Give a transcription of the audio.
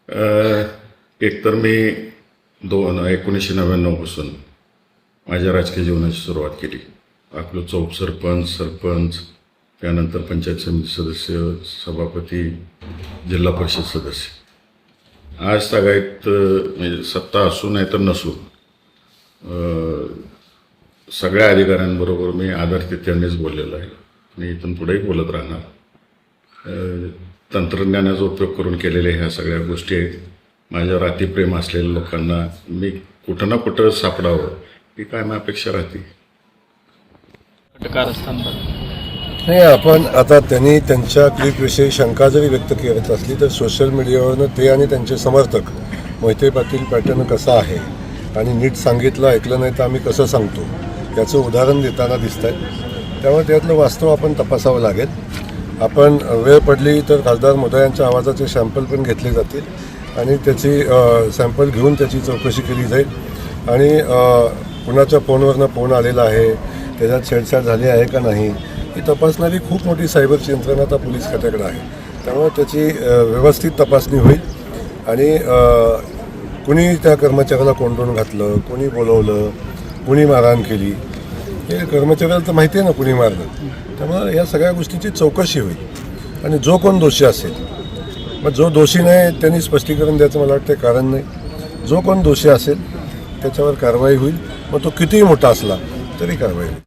एकतर मी 1999 पासून माझ्या राजकीय जीवनाची सुरुवात केली. आपलं चौक सरपंच, त्यानंतर पंचायत समिती सदस्य, सभापती, जिल्हा परिषद सदस्य. आज सगळ्यात म्हणजे सत्ता असू नाही तर नसू सगळ्या अधिकाऱ्यांबरोबर मी आदरातिथ्यानेच बोललेलो आहे आणि इथून पुढेही बोलत राहणार. तंत्रज्ञानाचा उपयोग करून केलेल्या ह्या सगळ्या गोष्टी आहेत. माझ्यावर अतिप्रेम असलेल्या लोकांना मी कुठं ना कुठं सापडावं ही काय माझी अपेक्षा राहते. नाही, आपण आता त्यांनी त्यांच्या क्लिपविषयी शंका जरी व्यक्त करत असली तर सोशल मीडियावरनं ते आणि त्यांचे समर्थक मोहिते पाटील पॅटर्न कसा आहे आणि नीट सांगितलं ऐकलं नाही तर आम्ही कसं सांगतो याचं उदाहरण देताना दिसत आहे. त्यामुळे त्यातलं वास्तव आपण तपासावं लागेल. आपण वेळ पडली तर खासदार मोदयांच्या आवाजाचे सॅम्पल पण घेतले जातील आणि त्याची सॅम्पल घेऊन त्याची चौकशी केली जाईल आणि कुणाच्या फोनवरनं फोन आलेला आहे, त्याच्यात छेडछाड झाली आहे का नाही ही तपासणारी खूप मोठी सायबरची यंत्रणा आता पोलीस खात्याकडे आहे. त्यामुळे त्याची व्यवस्थित तपासणी होईल आणि कुणी त्या कर्मचाऱ्याला कोंडून घातलं, कुणी बोलवलं, कुणी मारहाण केली हे कर्मचाऱ्याला तर माहिती आहे ना कुणी मारलं. त्यामुळे या सगळ्या गोष्टीची चौकशी होईल आणि जो कोण दोषी असेल, मग जो दोषी नाही त्यांनी स्पष्टीकरण द्यायचं मला वाटतं कारण नाही. जो कोण दोषी असेल त्याच्यावर कारवाई होईल, मग तो कितीही मोठा असला तरी कारवाई होईल.